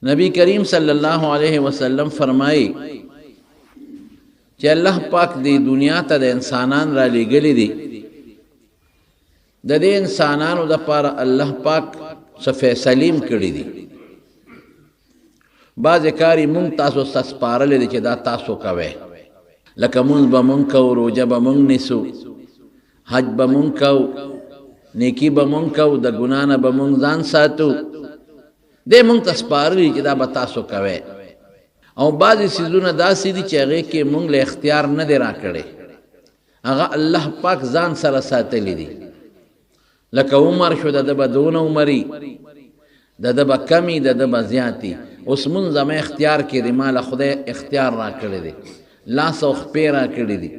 नबी करीम सल्लल्लाहु अलैहि वसल्लम फरमाई कि अल्लाह पाक दी दुनिया ता दे इंसानान रा लेगली दी दे इंसानान द पार अल्लाह पाक सफे सलीम कड़ी दी बाज कारी मुंग तासो सस्पारले दी चे दा तासो कवे लका मुंज बमुंग कौ रोजा बमुंग निसु हज बमुंग कौ नेकी बमुंग कौ द गुनाना बमुंग जान सातु दे मुंग तस्पारली चे दा बतासो कवे और बाज़ चीज़ों दासी दी चेगे के मुंग ले इख्तियार न दे रा करे अगा अल्लाह पाक जान सरा सातली दी लका उमर शो दबा दोन उमरी दबा कमी दबा ज्याती उस मुंग जमे इख्तियार के दी माला खुदे इख्तियार रा करे दे ला सो खपेरा करे दी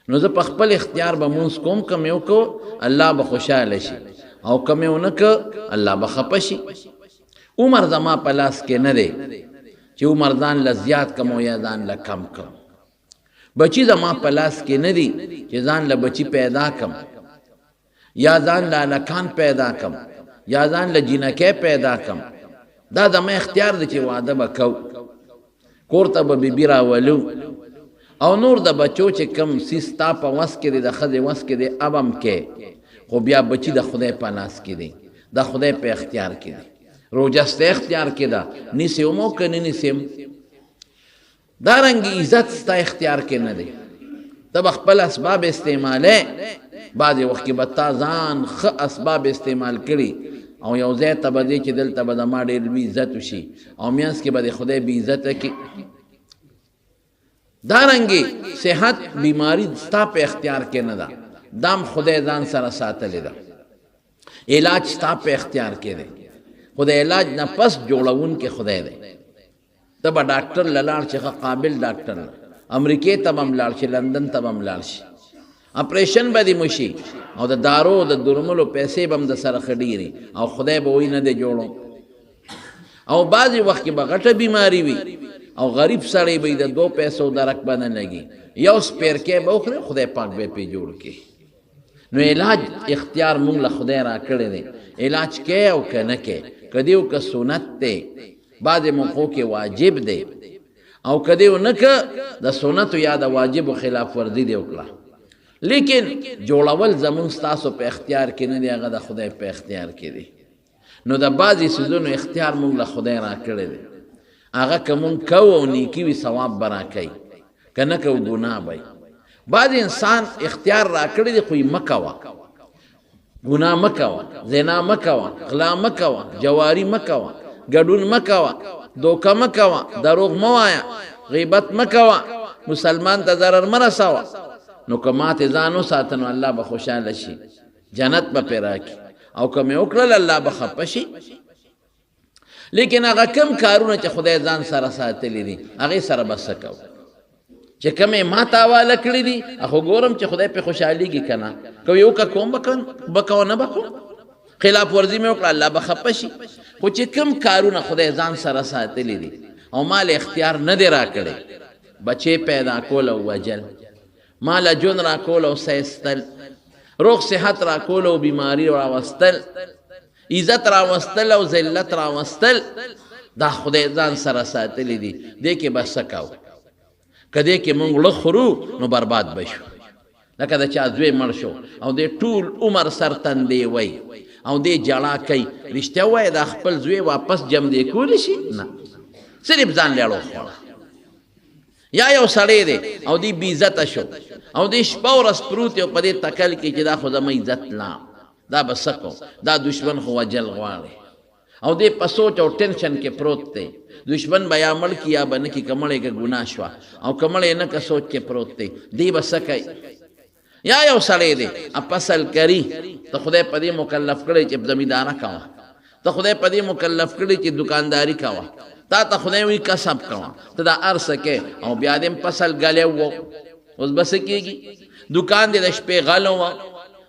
नो ज पखपल इख्तियार ब मुंस कोम कमियो को अल्लाह ब खुशाल शी और कमियो न क अल्लाह ब खपशी उमर जमा पलास के न दे कि उमर दान लज्जियात कमो या दान ल कम कम बची जमा पलास के नदी कि दान ल बची पैदा कम या दान ल लकान पैदा कम या दान ल जिनके पैदा कम दा दम इख्तियार दे कि वादा बकौ कोर तब बिबिरा वलू और नूर द बच्चो चे कम सिस्ता प वस के दे द खदे वस के दे अबम के खो बिया बची द खुदे पलास के दे द खुदे पे इख्तियार के दे रोजस्ते इख्तियार के दा निसे उमो के निसेम दारंगी इज्जत स्ता इख्तियार के न दे तब अखपल असबाब इस्तेमाल है बाद वक्त की बताजान ख असबाब इस्तेमाल करी और यौजे तब दे कि दिल तब दमा डेर भी इज्जत उशी और मियांस के बाद खुदे भी इज्जत की दारंगी सेहत बीमारी स्ता पे इख्तियार के न दा दाम खुदे जान सरा सातले दा इलाज स्ता पे इख्तियार के दे खुदा इलाज न पस जोड़ाउन के खुदा दे तब डॉक्टर ललाड़ चे काबिल डॉक्टर अमरीके तब हम लाड़ चे लंदन तब हम लाड़ चे ऑपरेशन बदी मुशी और दारो द दुरमलो पैसे बम द सर खडीरी और खुदा बोई न दे जोड़ो और बाज़ वक्त की बगट बीमारी हुई और गरीब सड़े भी द दो पैसों दरक बन लगी या उस पैर के बोखरे खुदा पाक बे पे जोड़ के नो इलाज इख्तियार मुंग ला खुदा रा करे दे इलाज के और के न के कदियो का सुनत दे बाद मौक़ों के वाजिब दे और कदियो न का द सुनत या द वाजिब खिलाफ वर्जी दे उकला लेकिन जोड़ावल जमुन स्तासो पे इख्तियार के न दे अगर द खुदा पे इख्तियार के दे नो द बाज़ी चीज़ों ने इख्तियार मुंग ला खुदा रा करे दे आगा कमुन कौ नीकी भी सवाब बना कई कन को गुनाह भाई बाद इंसान इख्तियार रा करे दे कोई मकावा गुनाह मकावा ज़िना मकावा ग़ला मकावा जवारी मकावा गडुन मकावा धोखा मकावा दरोग मवाया ग़ीबत मकावा मुसलमान ता ज़रर मरसावा नो कमात जानो सातन अल्लाह ब खुशाल शी जन्नत ब पेरा की और कमे उकरल अल्लाह ब खपशी लेकिन अगर कम कारुना च खुदा जान सरा सातली दी अगे सरा बस कौ चे कमे माता वाला कड़ी दी अखो गोरम चे खुदा पे खुशहाली की कना कभी वो का कौन बकन बकाओ न बको खिलाफ वर्जी में उकरा अल्लाह बखपशी वो चे कम कारुना खुदा जान सरा सातली दी और माल इख्तियार न दे रा करे बच्चे पैदा कोल वजल माल जुन रा कोल सैस्तल रोग सेहत रा कोल बीमारी रा वस्तल इज्जत रा वस्तल और जिल्लत रा वस्तल दा खुदा जान सरा सातली दी देके बस सकाओ कदे के मंग लखरू नो बर्बाद बशो लका द चाजवे मरशो और दे टूल उमर सरतन दे वई और दे जड़ा कई रिश्ते वई द खपल जुए वापस जम दे कोलिशी ना सिर्फ जान लेड़ो खोला या यो सड़े दे और दी बीइज्जत शो और दे शपौरस प्रूत यो पदे तकल की जदा खुदा में इज्जत ला दा बसको दा दुश्मन हो वजल गवाले और दे पसोच और टेंशन के प्रोत थे दुश्मन बयामल किया बन की कमले के गुनाशवा और कमले न का सोच के प्रोते दी बसकई या यो सड़े दे अब फसल करी तो खुदे पदी मुकल्लफ करे चे जमींदारा कावा तो खुदे पदी मुकल्लफ करे चे दुकानदारी कावा ता खुदे हुई कसब कावा तो दा अर्स के और ब्यादम फसल गले वो उस बस कीगी दुकान दे दश पे गलो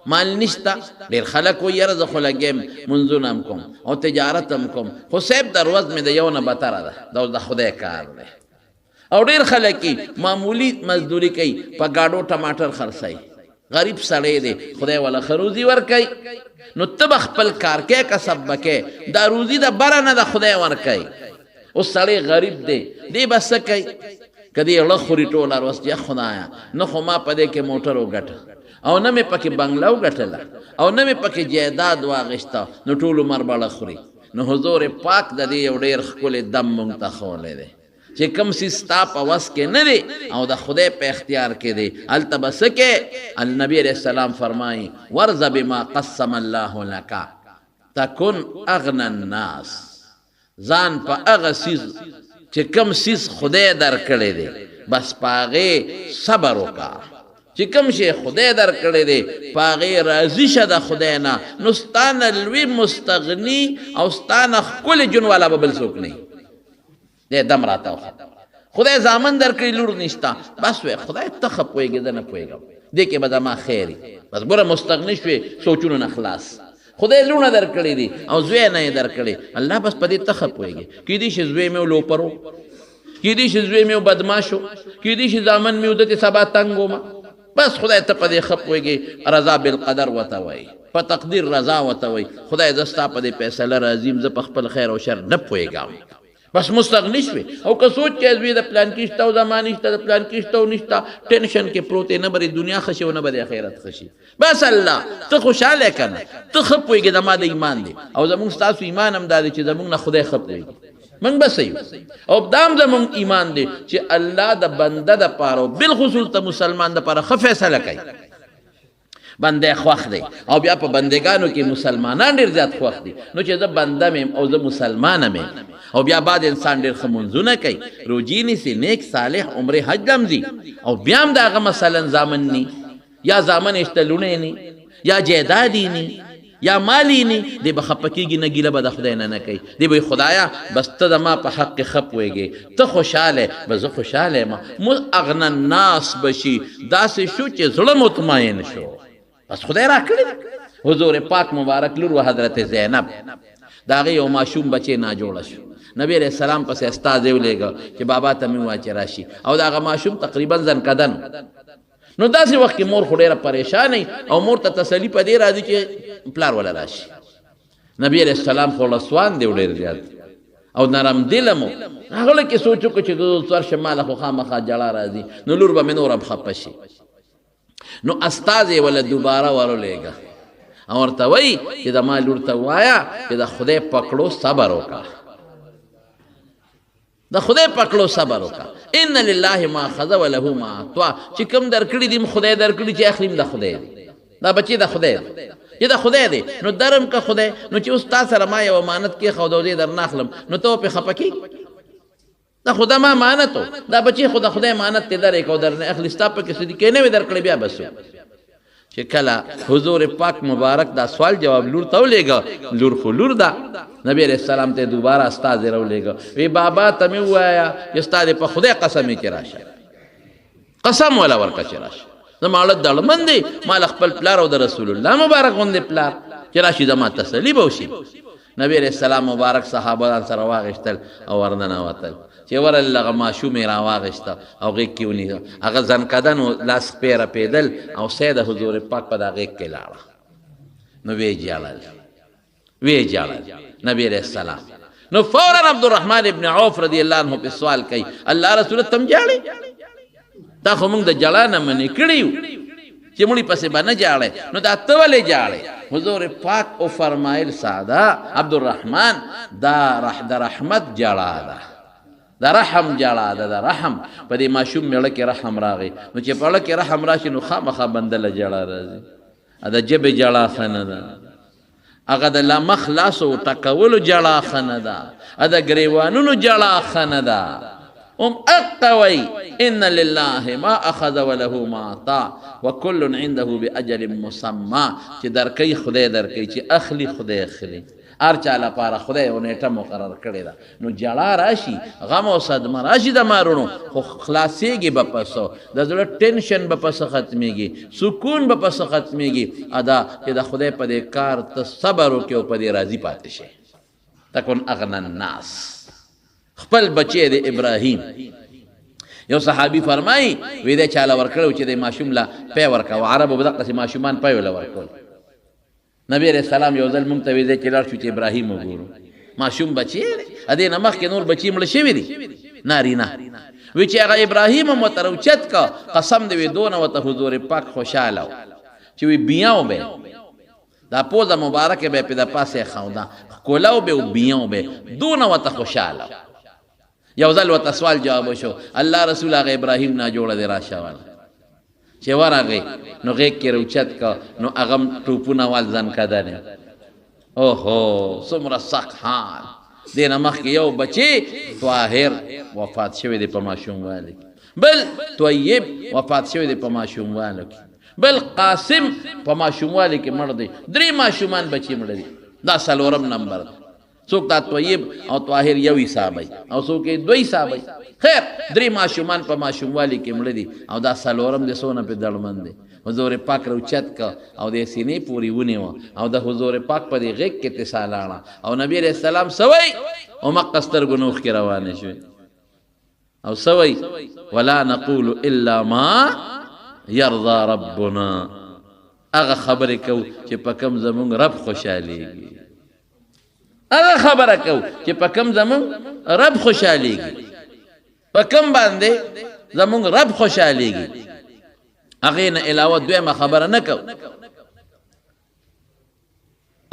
माल निश्ता देर खलक वो यार ज़ख़ुला गेम मुंजुनम कम और तिजारतम कम खुशेब दरवाज़ में दयाओ न बता रहा था दा खुदा कार ले और देर खलक की मामूली मजदूरी कई पगाड़ो टमाटर खरसाई غریب سړی دی خدای ولا خروزی ورکي نو تب خپل کار کې کسب بکې دا روزي د بره نه د خدای ورکي اوس سړی غریب دی بس کوي کدی له خوري ټوله ورځ یا خدایا نه خو ما پدې کې موټر وګټه او نه مې پکې بنگلا وګټله او نه مې پکې جیداد واغشته نو ټول عمر بل خوري نو حضور پاک د دې یو ډېر ښکلی دم مونږ ته ښولی دی چې کم څیز ستا په وس کې نه دی او د خدای په اختیار کې دی هلته به څه کې النبي علیه السلام فرمایي ورض بما قسم الله لک تکن اغنى الناس ځان په هغه څیز چې کم څیز خدای درکړی دی بس په هغې صبر وکړه چې کوم شی خدای درکړی دی په هغې راضي شه د خدای نه نو ستا نه لوی مستغني او ستا نه ښکلې جون والا به بل څوک نه دی دم راته وخت خدای زامن درکړي لور نشته بس وی خدای ته ښه پوهېږې زه نه پوهېږم دې کې به زما خیر بس ګوره مستغني شوې سوچونو نه خلاص خدای لونه درکړي دي او زوی نه یې درکړي الله بس په دې ته ښه پوهېږي کیدای شي زوی مې لوپر و کیدای شي زوی مې بدماش و کیدای شي زامن مې ودته سبا تنګ ومه بس خدای ته په دې ښه پوهېږي رضا بالقدر ورته وایي په تقدیر رضا ورته وایي خدای زه ستا په دې فیصله راضي زه په خپل خیر او شر نه پوهېږم بس مستغني شوې او که سوچ کې زوی د پلان کې شته او زما نشته د پلان کې شته او نشته ټینشن کې پروت نه به دنیا ښه شي او نه به د آخرت ښه شي بس الله ته خوشحاله که نه ته ښه پوهېږې زما د ایمان دی او زمونږ ستاسو ایمان هم دا دی چې زمونږ نه خدای ښه پوهېږي موږ بس یو او دا هم زمونږ ایمان دی چې الله د بنده دپاره او بالخصوص د مسلمان دپاره ښه فیصله کوي بنده خوښ دی او بیا په بندگانو کې مسلمانان ډېر زیات خوښ دي نو چې زه بنده میم او زه مسلمانه میم او بیا بعد انسان ډېر ښه منځونه کوي روجي نیسي نیک صالح عمرې حج هم ځي او بیا هم د هغه مثلا زامن ني یا زامن یې شته لوڼې ني یا جیدادي ني یا مالی ني دی به خفه کېږي نه ګیله به د خدای نه کوي دی به خدایا بس ته زما په حق کې ښه پوهېږې ته خوشحاله به زه خوشحاله یم اغنى الناس به شي داسې شو چې زړه مطمئن شو بس خدای را کړی حضور پاک مبارک لور و حضرت زینب د هغې یو ماشوم بچی ناجوړه شو نبی علیه السلام پسې استازی ولېږه چې بابا ته مې ووایه چې راشي او د هغه ماشوم تقریبا زنکدن نو داسې وخت کې مور خو ډېره پریشانه او مور ته تسلي په دې راځي چې پلار وله راشي نبی علیه السلام خو لسوان دی ډېر زیات او نرم دلم و هغه کې سوچ وکړو چې د ورشه ماله خو خامخا جړه راځي نو لور به مې نور هم خفه شي نو استازی ولا دوباره ورولېږه او ورته وایي چې زما لور ته ووایه چې د خدای پکړو صبر وکړه د خدای پکړو صبر وکړه ان لله ما اخذ وله ما اعطا چې کوم درکړي دي خدای درکړي چې اخلي د خدای دی دا بچی د خدای دی چې د خدای دی نو درم که خدای نو چې اوس تا سره ما یو امانت کېښود او زه در نه اخلم نو ته پې خفه کېږي دا خدا ما امانت و دا بچی خدا خدای امانت تی در ایک او در نه اخلی ستا پا کسی دی که نوی در کلی بیا بسو چې کله حضور پاک مبارک دا سوال جواب لور ته ولېږه لور خو لور ده نبی علیه السلام ته دوباره استازی راولېږه وی بابا ته مې ووایه چې ستا د په خدای قسم یې چې راشه قسم ولا ورکړه چې راشه زما اړه دړمن دی ما له خپل پلار او د رسول الله مبارک غوندې پلار چې راشي زما تسلي به وشي نبی علیه السلام مبارک صحابه سره واغېشتل او ورننوتل چې ورله هغه ماشوم یې راواغېسته او غېږ کې ونیسه هغه زنکدن و لاس پې رپېدل او سید حضور پاک په دا غېږ کې لاړه نو ویې جاړل نبی علیه السلام نو فورا عبدالرحمن ابن عوف رضی الله عنه په سوال کوي الله رسول تم جاړې دا خو موږ د جړا نه منې کړي یو چې مړي پسې به نه جاړې نو دا ته ولې جاړې حضور پاک او فرمایل ساده عبدالرحمن دا د رحمت جړا ده د رحم جړا ده د رحم په دې ماشوم میړه کې رحم راغی نو چې په اړه کې رحم راشي نو خامخا بنده له جړا راځي د ژبې جړا ښه نه ده هغه د لمه خلاصو ټکولو جړا ښه نه ده د ګریوانونو جړا ښه نه ده اقوي ان لله ما اخذ وله ما اعطى وكل عنده باجل مسمى چې درکې خدای درکې چې اخلي خدای اخلي هر چا لپاره خدای یو نیټه مقرر کړې ده نو جړا راشي غم او صدمه راشي د مارونو خو خلاصېږي به پسو د زړه ټینشن به پسه ختمېږي سکون به پسه ختمېږي ادا چې د خدای په دې کار ته صبر وکړې او په دې راضي پاتې شي تکن اغنى الناس خپل بچی د ابراهیم یو صحابي فرمایي وې دې چاله ورکړو چې د ماشوم لا پی ورکاو عربو بدقه سي ماشومان پی ولا ورکول نبی علیہ السلام یو ځل مونږ ته وې دې چې لاړ شو چې ابراهیم وګورو ماشوم بچی ادې نه مخکې نور بچی مړ شوي دي نارینه وی چې هغه ابراهیم هم ورته راوچت کا قسم دې وې دونه ورته حضور پاک خوشحاله و چې وی بیاو به دا پوزه مبارکه به په د پاسه خاوندا کولاو به بیاو به دونه ورته خوشحاله یو ځل ورته سوال جواب شو الله رسول هغه ابراهیم نه جوړه دی راشه والا چې ورغی نو غیږ کې راوچت کا نو هغه ټوپونه وال ځان کدنه اوهو څومره سخت حال دې نه مخکې یو بچی طاهر وفات شوی دی په ماشوموالي بل طیب وفات شوی دی په ماشوموالي بل قاسم په ماشوموالي کې مړ دی 3 ماشومان بچی مړ دي دا څلورم نمبر څوک دا طیب او طاهر یو حساب او څوک 2 حساب خیر 3 ماشومان په ماشوموالي کې مړ دي او دا څلورم د سونه په دړمن دی حضور پاک روچت کا او د سینې پوری ونیو او د حضور پاک په دی غیږ کې تسالانا او نبی علیہ السلام سوي او مقستر گنوخ کې روانه شو او سوي ولا نقول الا ما يرضى ربنا هغه خبره کو چې په کم زمون رب خوشاليږي هغه خبره کو چې په کم زمون رب خوشاليږي په کم باندې زمون رب خوشاليږي هغه نه علاوه دویمه خبره نه کو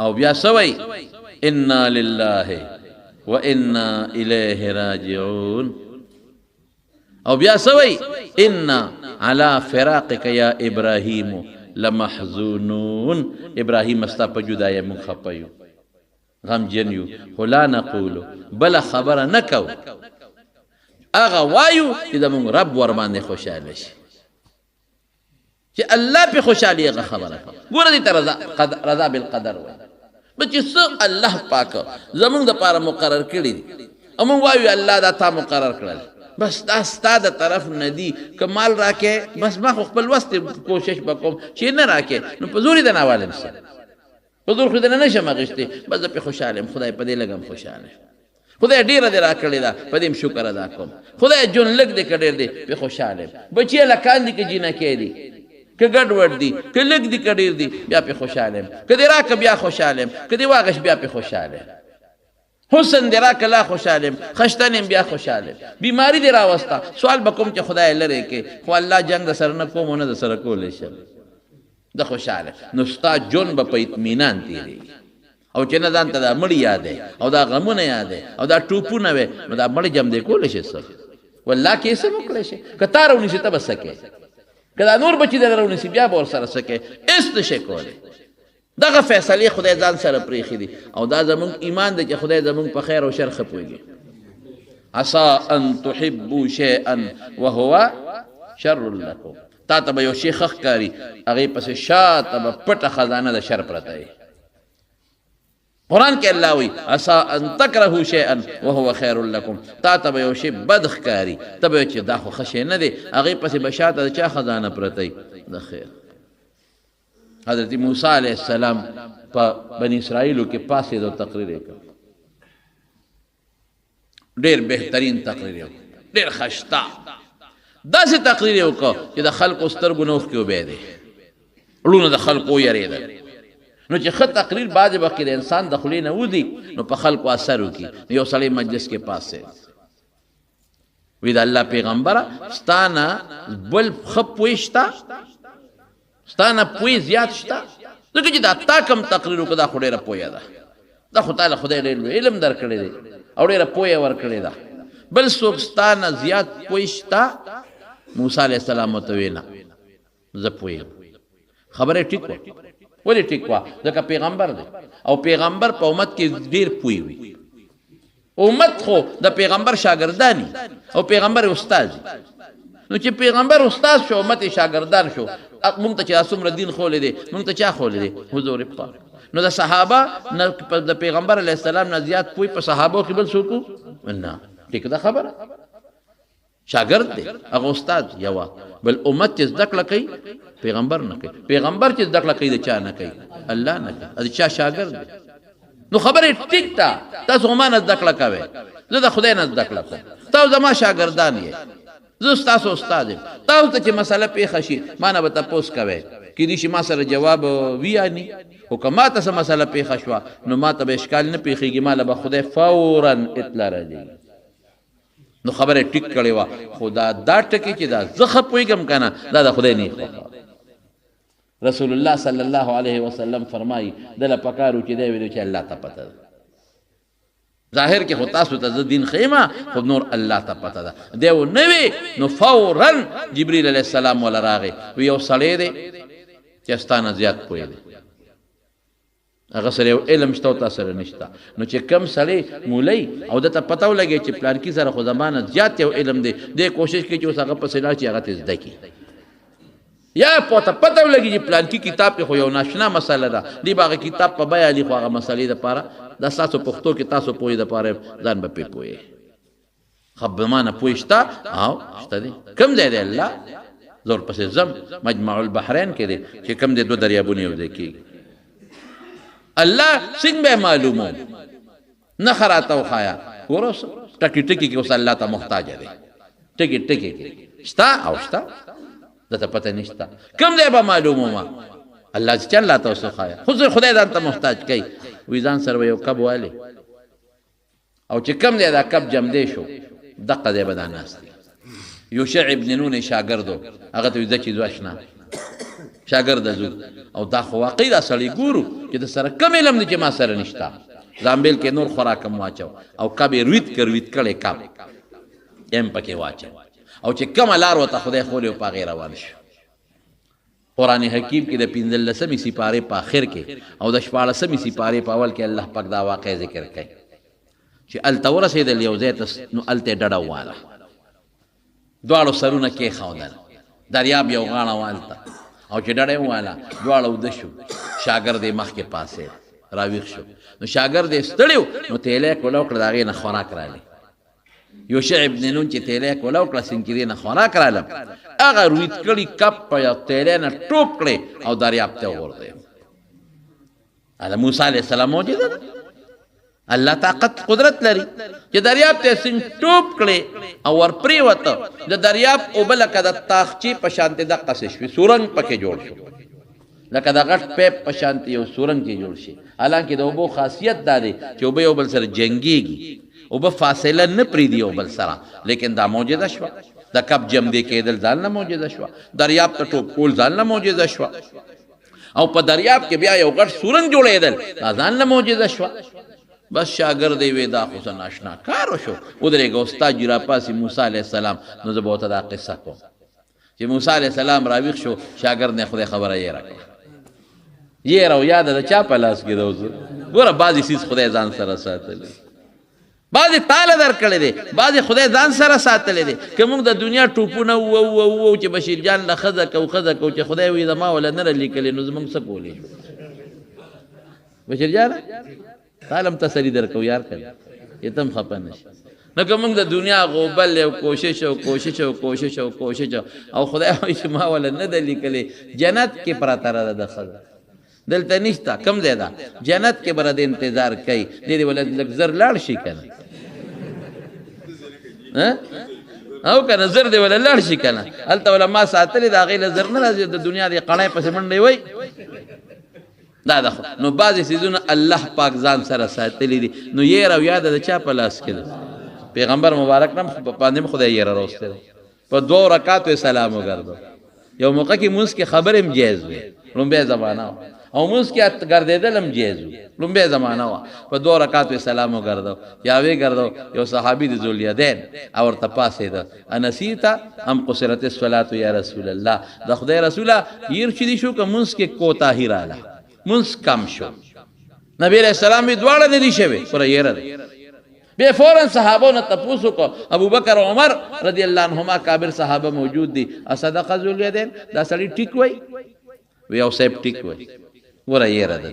او بیا سوي انا لله وانا الیه راجعون او بیا سوي انا على فراقك يا ابراهيم لمحزونون ابراهيم استا په جدای مون خپيو غم جنيو ولا نقول بل خبره نه کو هغه وایو چې زمون رب ور باندې خوشاله شي چې الله په خوشالي هغه خبره ګوره دې ته رضا بالقدر وای بچ څه الله پاک زمونږ د پاره مقرر کړی دي او مونږ وایو الله دا تا مقرر کړل بس دا ستاسو طرف ندی کمال راکې بس ما خپل وست کوشش وکوم چې نه راکې نو په زوري د ناوالم سره په زور خو دې نه شم غشتي بس په خوشاله خدای په دې لګم خوشاله خدای ډیر دې راکړی دا په دې شکر ادا کوم خدای جون لګ دې کډیر دې په خوشاله بچي لکان دې کې جنہ کې دي که ګډ وډ دي که لګ دي کډیر دي بیا په خوشاله که دې راک بیا خوشاله که دې واغش بیا په خوشاله حسن دې راک لا خوشاله خشتن بیا خوشاله بیماری دې راوستا سوال بکوم چې خدای لره کې خو الله جنگ سر نه کوم نه د سر کول شي د خوشاله نو ستا جون په اطمینان تیری او چې نه ځان ته دا مړی یادې او دا غمونه یادې او دا ټوپونه وي نو دا مړی جم دې کول شي سر والله کې څه وکړي شي کتارونی شي ته بسکه کدا نور بچی درونه سی بیا بور سره سکه است شکول دغه فیصله خدای ځان سره پریخي دي او دا زمون ایمان دی چې خدای زمون په خیر او شر خپويږي عسى ان تحبوا شيئا وهو شر لكم تا ته یو شیخ خکاری هغه پس شاته پټه خزانه د شر پرته قرآن کې الله وی عسى ان تكرهوا شيئا وهو خير لكم تا ته یو شی بد ښکاری ته چې دا خو خشه نه دی هغه پس بشاته چا خزانه پرته د خیر حضرت موسی علیہ السلام په بنی اسرائیلو کې پاسې دو تقریر وکړ ډېر بهترین تقریر وکړ ډېر خشتا داسې تقریر وکړ چې د خلکو سترګو نوخ کې وبې دي ړونه د خلکو یریدل نو چې خط تقریر بعد وخت د انسان د خلی نه ودی نو په خلکو اثر وکي یو سړی مجلس کې پاسه وی د الله پیغمبره ستانه بل خپ وښتا ستانه پوی زیات شتا ځکه چې دا تا کم تقریر وکړه خو ډیره پویا ده دا خو تعالی خدای ډېر علم درکړی دی او ډیره پویا ورکړی ده بل څوک ستانه زیات پوښتا موسی علیہ السلام ته وینا زه پویم خبره ټیک ولی ټیک وا ځکه پیغمبر دی او پیغمبر په امت کې ډیر پوی وي امت خو د پیغمبر شاګردانی او پیغمبر استاد نو چې پیغمبر استاد شو امت شاګردان شو مونږ ته چې اسمر دین خولې دي مونږ ته چا خولې دي حضور پاک نو د صحابه د پیغمبر علیه السلام نه زیات پوی په صحابه کې بل څوک نه ټیک دا خبره شاګرد دی هغه استاد یو بل امت چې زده کړه کوي پیغمبر نه کوي پیغمبر چې زده کړه کوي د چا نه کوي الله نه کوي د چا شاګرد دی نو خبره ټیک تا تاسو هم نه زده کړه کوي زه د خدای نه زده کړه کوم تاسو زما شاګردان یې زه ستاسو استاد یم تاسو ته چې مسله پیښه شي ما نه به تپوس کوئ کیدای شي ما سره جواب وي یا نه خو که ما ته څه مسله پیښه شوه نو ما ته به اشکال نه پیښیږي ما له به خدای فورا اطلاع راځي نو خبره ټیک کړې وه خو دا ټکي چې دا زه ښه پوهېږم که نه دا د خدای نه خوښه رسول الله صلی الله علیه وسلم فرمایي دله پکار و چې دی ویلو چې الله ته پته ده ظاهر کې خو تاسو ته زه دین ښیمه خو نور الله ته پته ده دی و نه وي نو فورا جبریل علیه السلام وله راغی وی یو سړی دی چې ستا نه زیات پوهې دی هغه سره یو علم شته او تا سره نشته نو چې کم سړی مولی او دته پته ولګي چې پلانکي سره خو زمانه زیات یو علم دی دی کوشش کوي چې اوس هغه پسې لاړ چې هغه ته زده کړي یا پته ولګي چې پلانکي کتاب کې خو یو ناشنا مسله ده دی به هغه کتاب په بیه علي خو هغه مسلې دپاره دا ستاسو پښتو کې تاسو پوهې دپاره ځان به پرې پوهې خو بمانه پوهې شته او شته دی کوم ځای دی الله زور پسې ځم مجمع البحرین کې دی چې کوم دی دوه دریابونه یو ځای کېږي الله څنګه به معلومو نه خراته وخایا ګوره ټکي ټکي کې اوس الله ته محتاج دی ټکي ټکي کې شته او شته دته پته نشته کوم ځای به معلومو ما الله چې الله ته اوس وخایا خو خدای ځان ته محتاج کوي وی ځان سره یو کب والی او چې کوم دی دا کب جمدی شو دقه دی به دا ناست دی یوشع ابن نون شاګردو هغه ته زه چې ځو اشنا شاګرده ځو او دا خو واقعي دا سړی ګورو چې د سره کم علم دی چې ما سره نشته زامبیل کې نور خوراکم واچو او کب یې رویت کړی کب یم پکې واچو او چې کومه لار ورته خدای ښولې و په هغې روان شو قرآن حکیم کې د 15مې سپارې په آخر کې او د 14مې سپارې په اول کې الله پاک دا واقع ذکر کوي چې هلته ورسېدل یو ځای ته نو هلته یې ډډه وواله دواړو سرونه کېښودل دریاب یو غاړه والته او چې ډډه یې وواله دواړه اوده شو شاګرد یې مخکې پاسې راویښ شو نو شاګرد یې ستړی و نو تیلی یې کوله وکړه د هغې نه خوراک رالی یوشع ابن نون چې تیلی یې کوله وکړه سنکرې نه خوراک رالم هغه رویت کړي کب په یو تیلی نه ټوپ کړی او دریاب ته وغورځوی هله موسی علیه السلام معجزه ده الله طاقت قدرت لري چې دریاب ته سنګ ټوپ کړي او ور پرېوته د دریاب اوبه لکه د تاخچې په شانتې دقسې شوې سورنګ پکې جوړ شو لکه د غټ پیپ په شانتې یو سورنګ کې جوړ شي حالانکې د اوبو خاصیت دا دی چې اوبه یو بل سره جنګېږي اوبه فاصله نه پرېږدي یو بل سره لیکن دا معجزه شوه د کب جمدې کېدل ځان نه معجزه شوه دریاب ته ټوپ کول ځان نه معجزه شوه او په دریاب کې بیا یو غټ سورنګ جوړېدل دا ځان نه معجزه شوه بس شاګرد یې وی دا خو څه ناشنا کار وشو ودرېږه استاد جي راپاسې موسی علیه السلام نو زه به ورته دا قصه کوم چې موسی علیه السلام راویښ شو شاګرد نه خدای خبره یېره کړه یېره او یاده د چا په لاس کې ده اوس ګوره بعضې څیز خدای ځان سره ساتلی بعضې تاله در کړی دی بعضې خدای ځان سره ساتلی دی که موږ د دنیا ټوپونه ووو چې بشیر جان له ښځه کو چې خدای وي زما وله نه لیکلی نو زموږ څه کولی شو بشیر جانه تعلم تسلی در کو یار کړ چې تم خپه نشي نه که موږ د دنیا غوبل یو کوشش او خدای وایي چې ما وله نه ده لیکلی جنت کې پراته ده د ښځه دلته نشته کم ځای ده جنت کې به د انتظار کوي دې دې وله لږ زر لاړ شي که نه او که نه زر دې وله لاړ شي که نه هلته وله ما ساتلې د هغې له زر نه راځي د دنیا دې قړی پسې منډې وی دا ده نو بعضې څیزونه الله پاک ځان سره ساتلی دي نو یېره او یاده د چا په لاس کې ده پیغمبر مبارک نه باندې م خدای یېره راوستی دی په 2 رکاتو یې سلام وګرځو یو موقع کې مونځ کې خبرې هم جایز وې لومبۍ زمانه وه او مونځ کې ګرځېدل هم جایز وي لومبۍ زمانه وه په 2 رکاتو یې سلام وګرځو یا ویې ګرځو یو صحابي د ذوالیدین او ورته پاسېده انسیته ام قصرت الصلاة یا رسول الله د خدای رسوله هیر چې دي شو که مونځ کې کوتاهي راله مونځ کم شو نبی علیہ السلام وی دواړه نه دي شوې پوره یېره ده بیا فوراً صحابو نه تپوس وکړو ابوبکر عمر رضی الله عنهما کابر صحابه موجود دي اصدق ذوالیدین دا سړي ټیک وی وی او صاحب ټیک وی ګوره یېره ده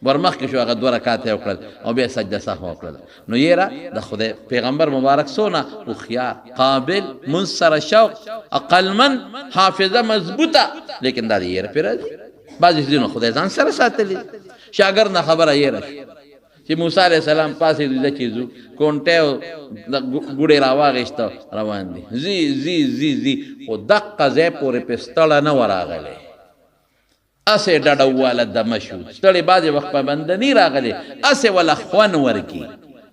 ورمخکې شو هغه 2 رکعات یې وکړل او بیا سجده سهو وکړل نو یېره د خدای پیغمبر مبارک څونه هوښیار قابل مونځ سره شوق عقلمند حافظه مضبوطه لیکن دا د یېره پرې راځي بعضې څیزونه خدای ځان سره ساتلي شاګرد نه خبره یېره شي چې موسی علیه السلام پاسې د چیزو کونټه د ګوډې راواغېسته روان دي زی زی زی زی خو دقه ځای پورې پستړه نه وراغلی اسې ډډه واله دمه شو ستړی بعضې وخت پابندني راغلی اسې وله خوند ورکي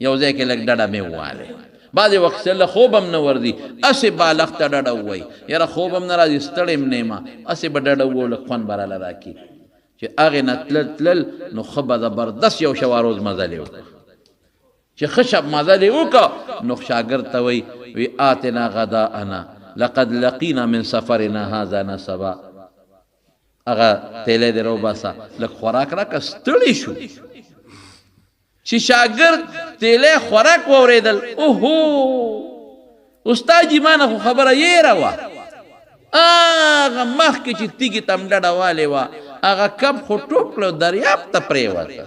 یو ځای کې لږ ډډه مې ووالی بعضې وخت سره خوب هم نه ورځي اسې بالغ ته ډډه ووایي یاره خوب هم نه راځي ستړی هم نه یم اسې به ډډه ووایو لږ خوند به راله راکړي چې هغې نه تلل نو ښه به زبردست یو شواروز مزلې وکړه چې ښه شب مزلې وکړه نو شاګرد ته وی آتنا غداءنا لقد لقینا من سفرنا هذا نصبا هغه تیلی دې راوباسه لږ خوراک راکړه ستړی شو چې شاګرد تیلی خوراک واورېدل اوهو استاد جي مانه خو خبره یېره وه هغه مخکې چې تیږې ته م ډډه والې وه هغه کب خو ټوپ کړه دریاب ته پرېوته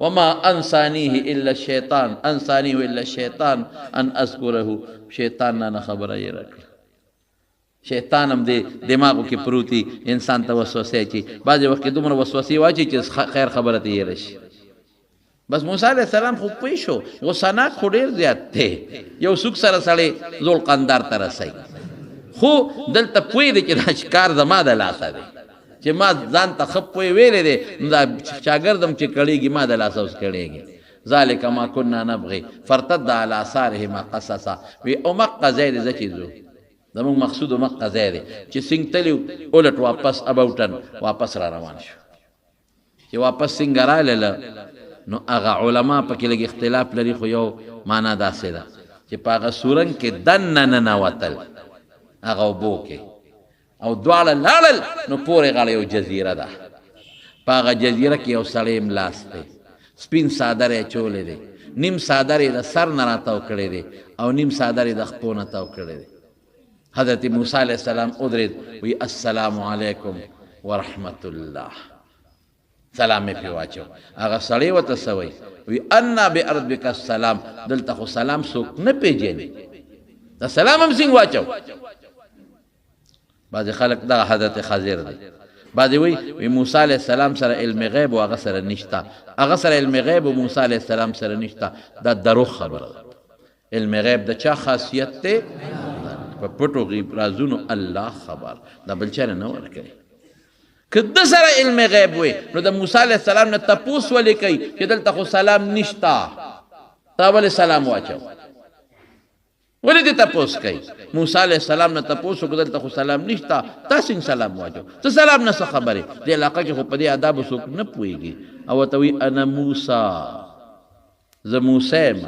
وما انسانیه الا الشیطان انسانیه الا الشیطان ان اذکره شیطان نه خبره یېره کړه شیطان هم دې دماغو کې پروتي انسان ته وسوسې اچي بعضې وخت کې دومره وسوسې واچي چې خیر خبره ته یېره شي بس موسی علیه السلام خو پوه شو غصناک خو ډېر زیات دی یو څوک سره سړی ذوالقندار ته رسوي خو دلته پوه دی چې دا کار زما د لاسه دی چې ما ځان ته ښه پوه ویلی دی نو دا شاګرد هم چې کړېږي ما د لاسه اوس کړېږي ذلک ما کنا نبغي فرتد علی آثارهما قصصا وی او مقه ځای دی زه چې ځو زمونږ مقصود مقه ځای دی چې سنګ تلي اولټ واپس اباوټن واپس را روان شو چې واپس سنګ رالله نو هغه علما پکې لږ اختلاف لري خو یو معنا داسې ده چې په هغه سورنګ کې دننه ننوتل هغه اوبو کې او دواړه لاړل نو پورې غاړه یو جزیره ده په هغه جزیره کې یو سړی ملاس دی سپین څادر یې اچولی دی نیم څادر یې د سر نه راتاو کړی دی او نیم څادر یې د خپو نه تاو کړی دی حضرت موسی علیه السلام ادرید وی السلام علیکم ورحمت الله سلام مې پرې واچو هغه سړی ورته څه وایي وی انا بارضک السلام دلته خو سلام څوک نه پېژني دا سلام هم څنګه واچو بعضې خلک دغه حضرت خضر دی بعضې وی موسی علیه السلام سره علم غیب و هغه سره نشته هغه سره علم غیب و موسی علیه السلام سره نشته دا دروغ خبره ده علم غیب د چا خاصیت دی په پټو غیب رازونو الله خبر دا بل چا نه ورکوي که د سره علم غیب وي نو د موسی علیه السلام نه تپوس ولې کوي چې دلته خو سلام نشته تا ولې سلام واچو ولې دې تپوس کوي موسی علیه السلام نه تپوس وکړه دلته خو سلام نشته تا څنګه سلام واچو ته سلام نه څه خبرې دې علاقه کې خو په دې آدابو څوک نه پوهېږي او ورته وایي انا موسی زه موسی یم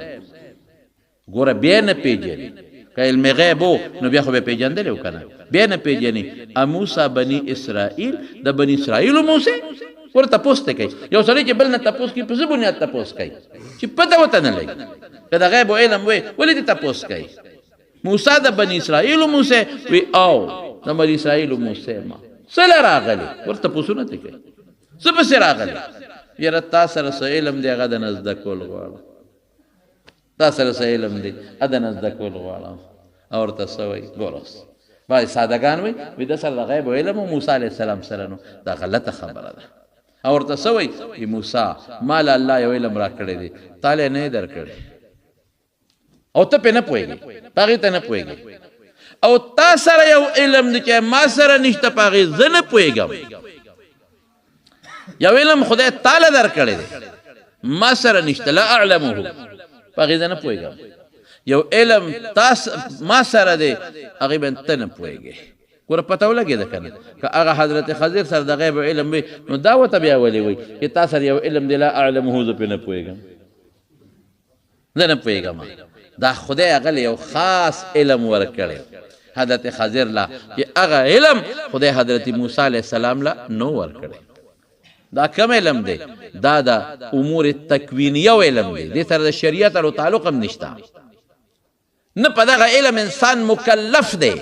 ګوره بیا نه پېژني که علم غیب و نو بیا خو به پېژندلی و که نه بیا نه پېژني موسی بني اسرائیل د بني اسرائیلو موسی ورته تپوس ته کوي یو سړی چې بل نه تپوس کوي په څه بنیاد تپوس کوي چې پته ورته نه لګي که د غیب و علم وی ولې دې تپوس کوي موسی د بني اسرائیلو موسی وی او د بني اسرائیلو موسی ما څه له راغلی ورته تپوسونه ته کوي څه پسې راغلی یاره تا سره څه علم دی هغه د نه زده کول غواړم تا سره څه علم دی هغه د نه زده کول غواړم او ورته څه وایي ګوره اوس بعضې سادهګان وایي د سره د غیب و علم و موسی علیه السلام سره نو دا غلطه خبره ده او ورته څه وایي موسی ما له الله یو علم را کړی دی تا له نه یې در کړی او ته پې نه پوهېږې په هغې ته نه پوهېږې او تا سره یو علم دی چې ما سره نشته په هغې زه نه پوهېږم یو علم خدای تا له در کړی دی ما سره نشته لا اعلمه په هغې زه نه پوهېږم یو علم ما سره دی هغې باندې ته نه پوهېږې ګوره پته ولګېده که نه که هغه حضرت خضر سره د غیب علم وي نو دا ورته بیا ولې وایي چې تا سره یو علم دی لا اعلمه زه پرې نه پوهېږم زه نه پوهېږم دا خدای هغه له یو خاص علم ورکړی حضرت خضر لا چې هغه علم خدای حضرت موسی علیه السلام لا نو ورکړی دا کم علم دی دا د امور تکوینیه علم دی دې سره د شریعت او تعلق هم نشته نه په دغه علم انسان مکلف دی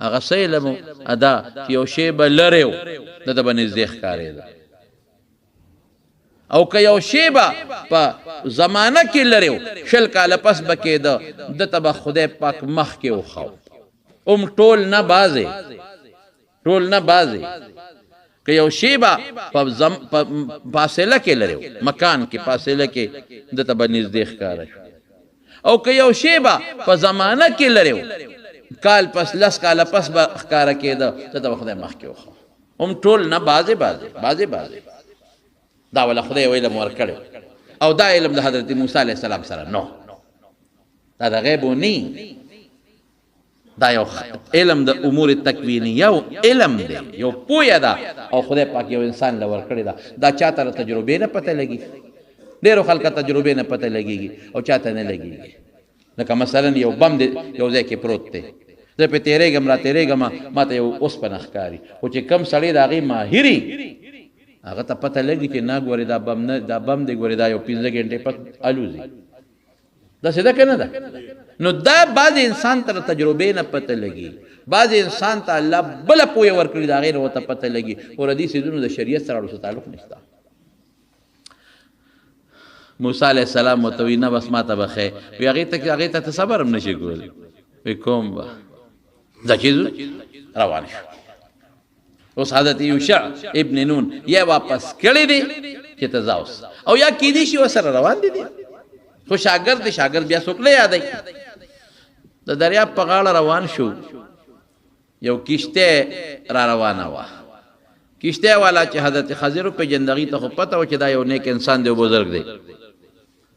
هغه څه علم ادا چې یو شی به لرې و د ده به نږدې ښکارېده او که یو شی به په زمانه کې لرې و 20 کاله پس به کېده ده ته به خدای پاک مخکې وښو ټول نه بعضې که یو شی به په فاصله کې لري مکان کې فاصله کې دته به نږدې ښکاره شو او که یو شی به په زمانه کې لري کال پس لس کاله پس به ښکاره کېده دته به خدای مخکې وښه هم ټول نه بعضې دا ولا خدای علم ورکړی او دا علم د حضرت موسی علیه السلام سره نو دا د غیب نی دا یو علم د امور تکوینی یو علم دی یو پوهه ده او خدای پاک یو انسان له ورکړی دا چاته تجربې نه پته لګي ډېرو خلکو تجربې نه پته لګېږي او چاته نه لګېږي لکه مثلا یو بم دی یو ځای کې پروت دی زه پې تېرېږم را تېرېږم ما ته یو اوسپنه ښکاري خو چې کم سړی د هغې ماهري هغه ته پته لګي چې نه ګورې دا بم دی ګورې دا یو 15 ګنټې پس الوزي داسې ده که نه ده نو دا بعض انسان ته تجربې نه پته لګي بعض انسان ته الله بله پوهه ورکړي د هغې نه ورته پته لګي او د دې څیزونو د شریعت سره ورسره تعلق نشته موسی علیه السلام ورته وایي نه بس ما ته به ښې وایي هغې ته صبر هم نشي کولی وایي کوم به دا چیز روان شو اوس حضرت یوشع ابن نون یا واپس کړی دی چې ته ځه اوس او یا کیدی شي ورسره روان دي خو شاګرد بیا څوک نه یادوي د دریاب په غاړه روان شو یو کشته را روانه وه کشته والا چې حضرت خضر پیژندغي ته خو پته و چې دا یو نیک انسان دی او بزرګ دی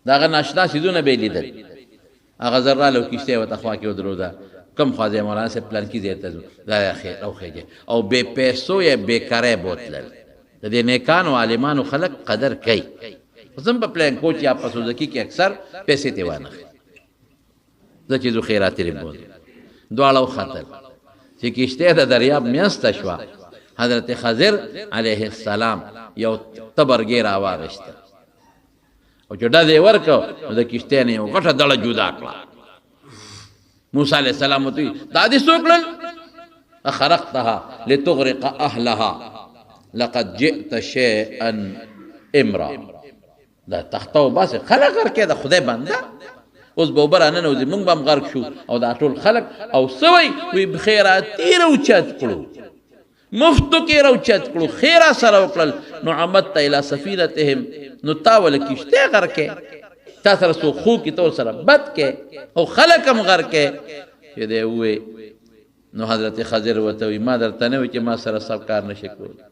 د هغه ناشنا څیزونه به یې لیدل هغه زر راله کشته ورته خوا کې ودروده کم خوا ځای مولانا صاحب پلان کې ځای ته ځو دا راوخېږي او بې پیسو یا بېکاری بوتلل د دې نیکانو عالمانو خلک قدر کوي زم په پلان کوچ یا په سوزکي کې اکثر پیسې ته وانخلي زه چې ځو خیراتې ربود دواړه وختل چې کشته د دریاب میاسته شوه حضرت خضر علیه السلام یو تبرګې راواغېسته او چې ډز یې ورکړ نو د کشتۍ نه یو غټه دړه جدا کړه موسی علیه السلام ورته وایي دا دې څه وکړل اخرقتها لتغرق اهلها لقد جئت شیئا امرا دا تخته وباسې خلک غرق کړه د خدای بنده اوس به اوبه راننوځي موږ به هم غرق شو او دا ټول خلک او څه وایي وایي خیراتي راوچت کړو مفتو کې راوچت کړو خیره سره وکړل نو عمدت الی سفینتهم نو تا ول کشته غرقې تا سره څو خو کې تو سره بد کې او خلک هم غرقې چې دی وې نو حضرت خضر ورته وایي ما درته نه وایي چې ما سره سب کار نشي کولی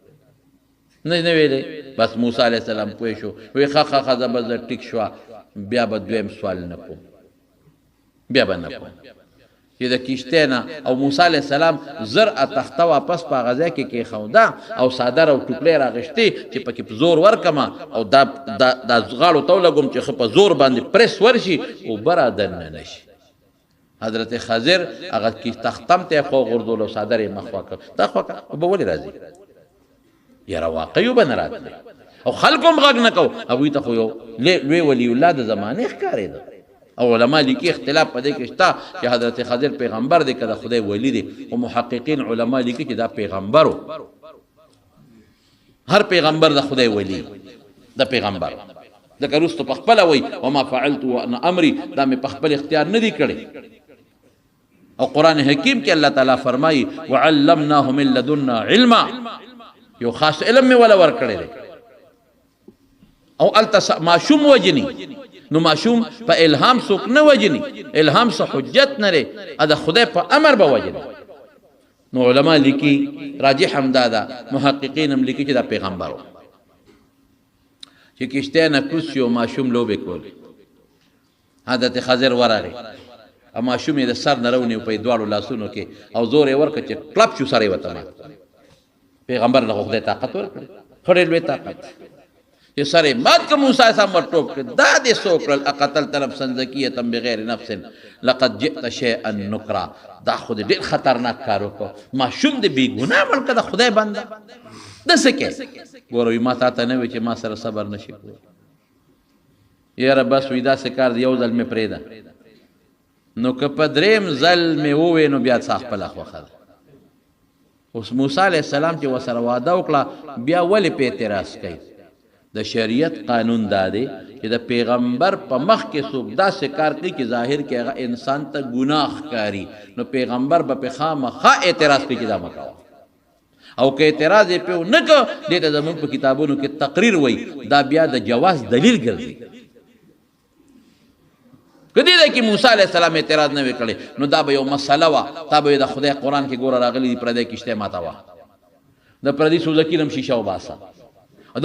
نه ویلې بس موسی علیه السلام پوه شو وایي ښه زه به زه ټیک شوه بیا به دویم سوال نه کوم بیا به نه کوم چې د کشتۍ نه او موسی علیه السلام زر تخته واپس په هغه ځای کې کېښوده او څادر او ټوکلۍ راغېښتې چې پکې په زور ورکمه او دا غاړو ته ولګوم چې ښه په زور باندې پرس ورشي اوبه را دننه نه شي حضرت خضر هغه تختم ته یې خوا غورځول او څادر یې مخ خوا کړ دا خوا کړه اوبه ولې راځي یاره واقعي اوبه نه راتلې او خلکو هم غږ نه کو هغوی ته خو یو لوی ولی الله د زمانې ښکارېده او علما لیکي اختلاف په دې کې شته چې حضرت خضر پیغمبر دی که د خدای ولی دی او محققین علما لیکي چې دا پیغمبر و هر پیغمبر د خدای ولی د پیغمبر ځکه وروسته په خپله وایي وما فعلت وانا امري دا مې په خپل اختیار نه دی کړی او قرآن حکیم کې الله تعالی فرمایي وعلمناه من لدنا علما یو خاص علم مې ولا ورکړی دی او الته ماشوم وجني نو ماشوم په الهام څوک نه وجني الهام څه حجت نه لري دا خدای په امر به وجني نو علما لیکي راجح هم دا ده محققین هم لیکي چې دا پیغمبر و چې کشتۍ نه کوز شي او ماشوم لوبې کول حضرت خضر ورغی او ماشوم یې د سر نه رونیو په دواړو لاسونو کې او زور یې ورکړ چې کلپ شو سر یې ورته مات پیغمبر له خدای طاقت ورکړ خورې لوی طاقت چې سره مات که موسی صاحب ورټوپ کړ دا دې څه وکړل اقتلت نفسا زکیة بغیر نفس لقد جئت شیئا نکرا دا خو دې ډېر خطرناک کار وکړو ماشوم دې بې ګناه مړ که د خدای بنده داسې کې ګوره وایي ما تا ته نه وایي چې ما سره صبر نشي کولی یاره بس وایي داسې کار دی یو ځل مې پرېږده نو که په درېیم ځل مې ووایې نو بیا څه خپله خوښه ده اوس موسی علیه السلام چې ورسره واده وکړه بیا ولې په اعتراض کوي د شریعت قانون دا دی چې د پیغمبر په مخ کې څوک داسې کار کوي چې ظاهر کې هغه انسان ته ګناه ښکاري نو پیغمبر به پې خامخا اعتراض کوي چې دا مه کوه او که اعتراض یې په نه کو دې ته زمونږ په کتابونو کې تقریر وای دا بیا د جواز دلیل ګرځي کدی دا کې موسی علیه السلام اعتراض نه وکړي نو دا به یو مسله وا دا به د خدای قرآن کې ګوره راغلی پر دې کشته ماته وا د پردي سوزکی نم شیشه وباسه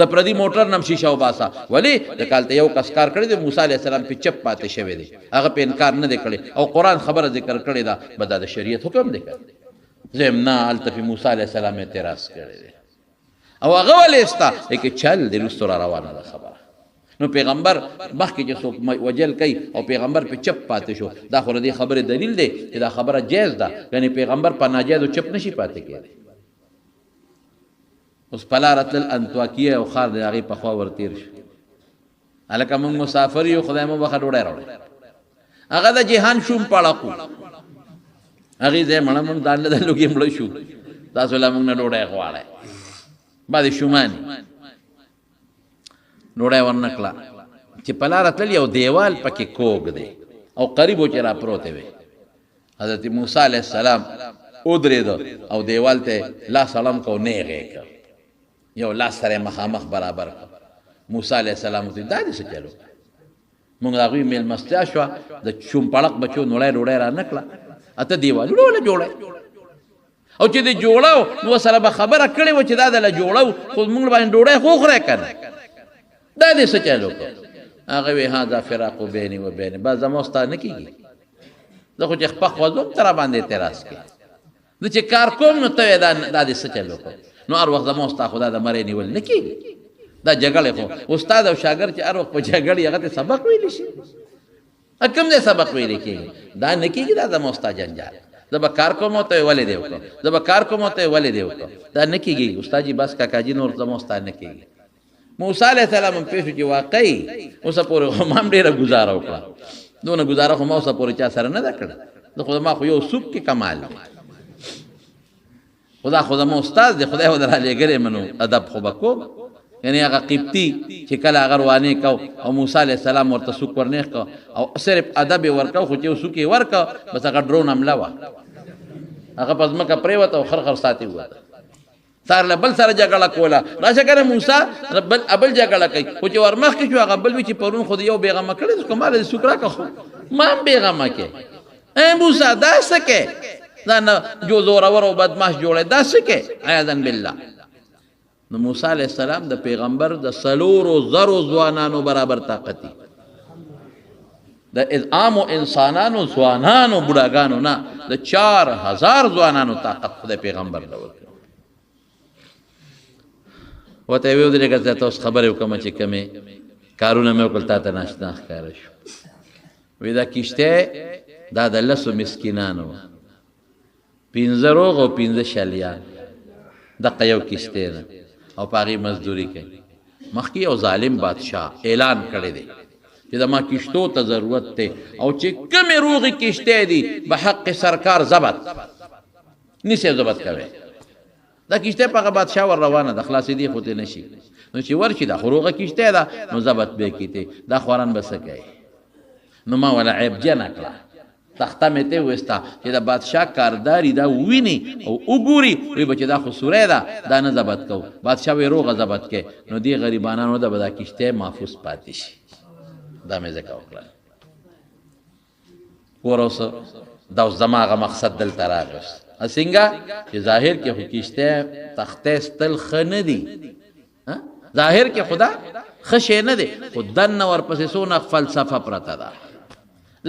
د پردي موټر نم شیشه وباسه ولی د کالته یو کس کار کړی د موسی علیه السلام په چپ پاتې شوی دی هغه په انکار نه دی کړی او قرآن خبره ذکر کړی دا به دا د شریعت حکم دی کړی زمنا هلته په موسی علیه السلام اعتراض کړی دی او هغه ولې ستا کې چل د رستو را روانه ده خبره نو پیغمبر مخکې چې څوک وجل کوي او پیغمبر په چپ پاتې شو دا خو د دې خبرې دلیل دی چې دا خبره جایز ده یعنی پیغمبر په ناجایزو چپ نشي پاتې کېدی اوس په لاره تلل انطاکیه او ښار د هغې په خوا ورتېر شو هلکه موږ مسافر یو خدای مو بخښه ډوډۍ راوړی هغه د جهان شوم پړقو هغې ځای مړه موږ ځان له د لوګي مړه شو تاسو له موږ نه ډوډۍ غواړئ بعد شوماني ډوډۍ ورنه کړه چې په لاره تلل یو دیوال پکې کوږ دی او قریب و چې را پروتې وې حضرت موسی علیه السلام ودرېده او دیوال ته لاس اړم کو نیغې کړ یو لاس سره مخامخ برابر کړ موسی علیه السلام ته دا دې څه چلو موږ د هغوی مېلمستیا شوه د شومپړق بچو نوړی ډوډۍ را نه کړه اته دیوالونه وله جوړی او چې دې جوړو نو سره به خبره کړې وه چې دا دله جوړو خو موږ باندې ډوډۍ خو خورئ که نه دا دې څه چلو کړ هغه وی هذا فراق بیني و بیني بس زما ستا نه کېږي زه خو چې خپه خوځوم ته را باندې اعتراض کوې زه چې کار کوم نو ته دا دې څه چلو کړ نو هر وخت زما ستا خو دا د مرۍ نیول نه کېږي دا جګړې خو استاد او شاګرد چې هر وخت په جګړې هغه ته سبق ویلی شي کوم ځای سبق ویلی کېږي دا نه کېږي دا زما ستا جنجال زه به کار کوم او ته یې ولې دې وکړو زه به کار کوم او ته یې ولې دې وکړو دا نه کېږي استاد جي بس کاکاجي نور زما ستا نه کېږي موسی علیه السلام هم پېښ شو چې واقعي اوسه پورې خو ما هم ډېره ګزاره وکړه دونه ګزاره خو ما اوسه پورې چا سره نه ده کړې زه خو ما خو یو سوپ کې کمال دی خدا خو زما استاد دی خدای خو در رالیږلی منو ادب خو به کوم یعنی هغه قبطي چې کله هغه روانې کو او موسی علیه السلام ورته سوک ورنیښ کو او صرف ادب یې ورکو خو چې یو سوک یې ورکو بس هغه ډرون حمله وه هغه په ځمکه پرېوته او خرخر ساتې ووته سار له بل سره جګړه کوله راشه کنه موسی بل جګړه کوي خو چې ور مخکې شو هغه بل وي چې پرون خو د یو بېغمه کړی خو ما له سوک راکړه خو ما هم بېغمه کې ای موسی دا څه کې دا نه جو زورور او بدماش جوړی دا څه کې عیاذا بالله نو موسی علیه السلام د پیغمبر د 4,000 ځوانانو برابر طاقت دی د عامو انسانانو ځوانانو بوډاګانو نه د 4,000 ځوانانو طاقت خدای پیغمبر له ورکړ ورته یې ودرېږه زه ته اوس خبرې وکړم چې کومې کارونه مې وکړل تا ته ناشنا ښکاره شو وایي دا کښتۍ دا د 10 مسکینانو 15 روغ او 15 شلیان دقه یو کښتۍ ده او په هغې مزدوري کوي مخکې یو ظالم بادشاه اعلان کړی دی چې زما کښتو ته ضرورت دی او چې کومې روغې کښتۍ دي به حق سرکار ضبط نیسئ ضبط کوئ دا کښتۍ په هغه بادشاه ور روانه ده خلاصېدی خو ترې نه شي نو چې ورشي دا خو روغه کښتۍ ده نو ضبط به یې کېدی دا خواران به څه کوي نو ما وله عیبجنه کړه تخته مې ته وستا چې د بادشاه کارداري دا وویني او وګوري وایي به چې دا خو سوری ده دا نه ضبط کوو بادشاه وایي روغه ضبط کوي نو دې غریبانانو ته به دا کښتۍ محفوظ پاتې شي دا مې ځکه وکړل ګوره اوس دا اوس زما هغه مقصد دلته راغی اوس څنګه چې ظاهر کې خو کښتۍ تختې ستل ښه نه دي ظاهر کې خدا ښه شی نه دی خو دننه ورپسې څونه فلسفه پرته ده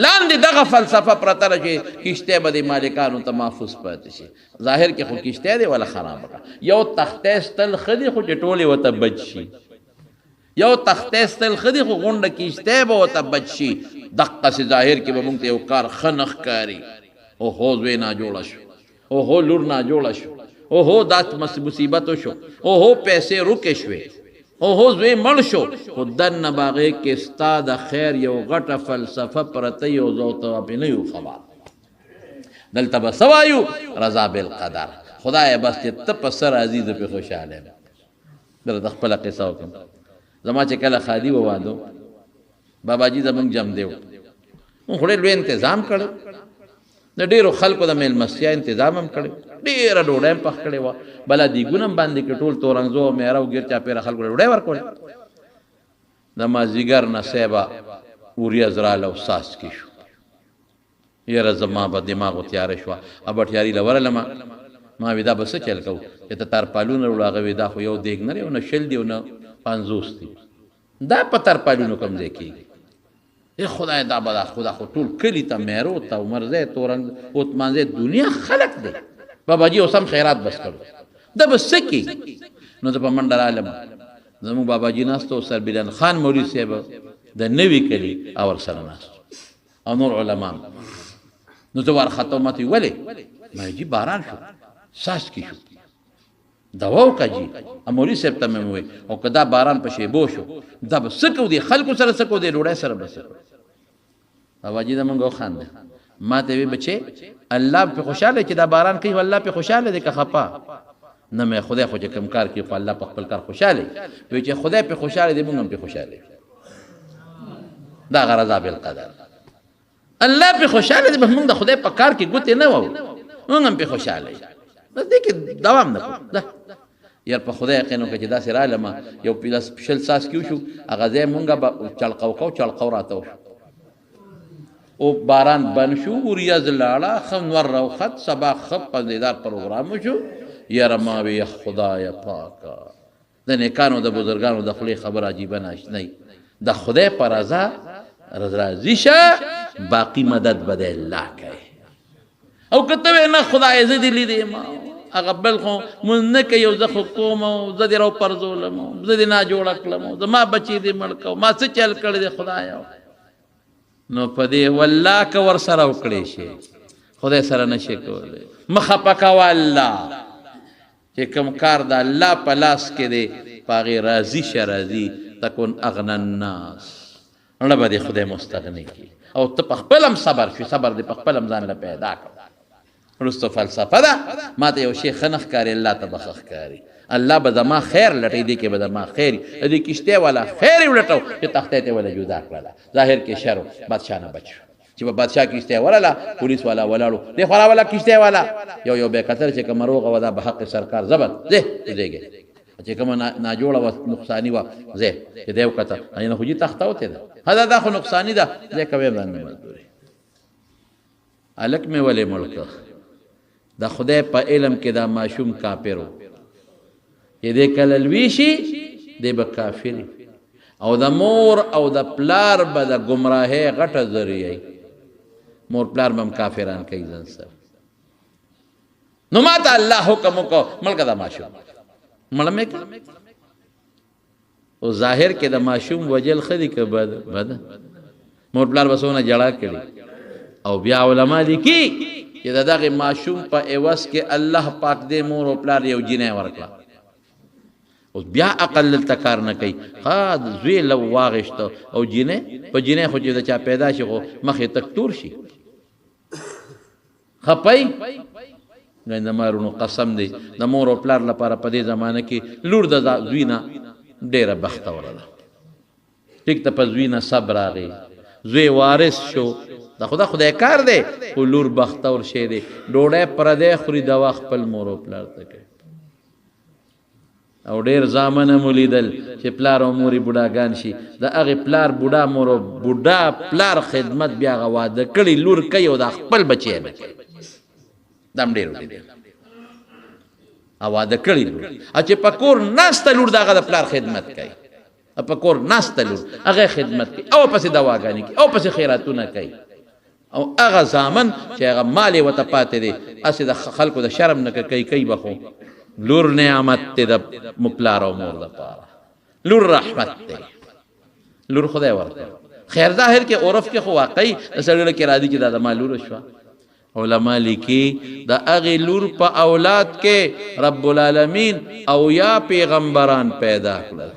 لاندې دغه فلسفه پرته ده چې کښتۍ به د مالکانو ته محفوظ پاتې شي ظاهر کې خو کښتۍ دی ولا خرابه کړه یو تختې ستل ښه دي خو چې ټولې ورته بچ شي یو تختې ستل ښه دي خو غونډه کښتۍ به ورته بچ شي دقسې ظاهر کې به موږ ته یو کار ښه نه ښکاري اوهو زوی ناجوړه شو اوهو لور ناجوړه شو اوهو دا مصیبت شو اوهو پیسې روکې شوې اوهو زوی مړ شو خو دننه به هغې کې ستا د خیر یو غټه فلسفه پرته یو زه ورته پې نه یو خبر دلته به څه وایو رضا بالقدر خدایه بس چې ته په څه راځي زه پې خوشحاله یم دله د خپله قصه وکړم زما چې کله خادي ووادو باباجي زمونږ جم دی مونږ خو ډېر لوی انتظام کړی د ډیرو خلکو د میلمستیا تنظیم هم کړی ډیره ډوډۍ هم پخ کړې وه بله دیګونه هم باندې کې ټول تورنګزو او میره او ګیر چاپېره خلکو له ډوډۍ ورکړې د مازدیګر نه صیبه وریځ راله او څاڅکي شو یاره زما به دماغ تیاره شوه ابټیاري له ورلمه ما وی دا به څه چل کوو چې ته ترپالونه وړو هغه وی دا خو یو دیګ نه دی او نه شل دی او نه 50 دی دا په ترپالونو کوم ځای کېږي ای خدای دا به خدا خو ټول کلي ته میرو ته عمرزی تورنګ اوتمانځی دنیا خلق دی باباجي اوس هم خیرات بس کړو دا به څه کېږي نو زه په منډه رالم زموږ باباجي ناستو سربیلن خان مولوي صاحب د نوي کلي او ورسره ناستو او نور علما نو زه وارخطا ماته ولې ما جي باران شو څاڅکي شو دوا وکړه جي مولوي صاحب ته مې وویل او که دا باران په شیبو شو دا به څه کوو دی خلکو سره څه کوو دی ډوډۍ سره به څه کوو باباجي د موږ وخانده ما ته وی بچې الله په خوشاله چې دا باران کوي والله په خوشاله دی که خپه نه مې خدای خو چې کوم کار کوي خو الله په خپل کار خوشاله وي چې خدای په خوشاله دی موږ هم په خوشاله دا غرضا بالقدر الله په خوشاله دی موږ د خدای په کار کې ګوتې نه وو موږ هم په خوشاله بس دې کې دوام نه کوو یار په خدای یقین وکړه چې داسې رالمه یو پیلاس شل ساس کیو شو هغه ځای مونږ به چلقو راته وشو او باران بند شو وریځ لاړه ښه نور راوخت سبا ښه مزیدار پروګرام وشو یاره ما وی خدای پاکه د نیکانو د بزرګانو د خولې خبر عجیبه ناشنی د خدای په رضا راضي شه باقي مدد به د الله کوي او که ته نه خدای زه دې لیدې ما هغه بل خو مونږ نه کوي یو زه خو کوم او زه دې راوپرځولم زه دې ناجوړه کړم زما بچي دې مړ کړو ما څه چل کړی دی خدایه نو په دې والله که ورسره وکړی شي خدای سره نشي کولی مه خفه کوه الله چې کوم کار د الله په لاس کې دی په هغې راضي شه راضي تکن اغنى الناس نه به دې خدای مستغني کړي او ته په خپل هم صبر شي صبر دې په خپل هم ځان له پیدا کړه وروسته فلسفه ده ما ته یو شی ښه نه ښکاري الله ته به ښه ښکاري الله به زما خیر لټوي دې کې به زما خیر دې کشتۍ والا خیر یې ولټو چې تختې ته وله جدا کړله ظاهر کې شر بادشاه نه بچ چې به بادشاه کشتۍ ورله پولیس والا ولاړو دې خورا والا کشتۍ والا یو به قطر چې کوم روغه ودا به حق سرکار زبر زه دیږي چې کوم ناجوړه و نقصانی و زه چې دیو کته نه خو جی تخته وته ده هدا دا خو نقصانی ده زه کوي باندې مزدوري الک مې ولې ملک دا خدای په علم کې دا ماشوم کافرو چې دې کله لوی شي دې به کافر او د مور او د پلار به د ګمراهۍ غټه ذریعه مور پلار به هم کافران کوي ځان سره نو ماته الله حکم وکړو ملک دا ماشوم مړ مې کړ او ظاهر کې د ماشوم وجل خدي که بد مور پلار به څونه جړا کړي او بیا علما لیکي چې د دغه ماشوم په عوض کې الله پاک دې مور او پلار یو جنۍ ورکړه اوس بیا عقل دلته کار نه کوي ها زوی لو واغشته او جنۍ په جنۍ خو چې د چا پیدا شي خو مخې تک تور شي خپای د مارونو قسم دی د مور او پلار لپاره په دې زمانه کې لور د زوی نه ډېره بختوره ده ټیک ته په زوی نه صبر راغی زوی وارث شو دا خدای کار دی خو لور بختور شی دی ډوډۍ پردی خوري دوا خپل مور او پلار ته کوي او ډېر زامنه مو لیدل چې پلار او مورې بوډاګان شي د هغې پلار بوډا مور او بوډا پلار خدمت بیا هغه واده کړي لور کوي او دا خپل بچی نه کوي دا هم ډېر ولیدل او واده کړي لور او چې په کور ناسته لور د هغه د پلار خدمت کوي په کور ناسته لور هغه خدمت کوي او پسې دواګانې کوي او پسې خیراتونه کوي او هغه زامن چې هغه مال یې ورته پاتې دی هسې د خلکو د شرم نه کوي به خو لور نعمت دی د پلار او مور دپاره لور رحمت دی لور خدای ورکړه خیر ظاهر کې عرف کې خو واقعي د سړي کې راځي چې دا زما لور شوه علما لیکي د هغې لور په اولاد کې رب العالمین او یا پیغمبران پیدا کړل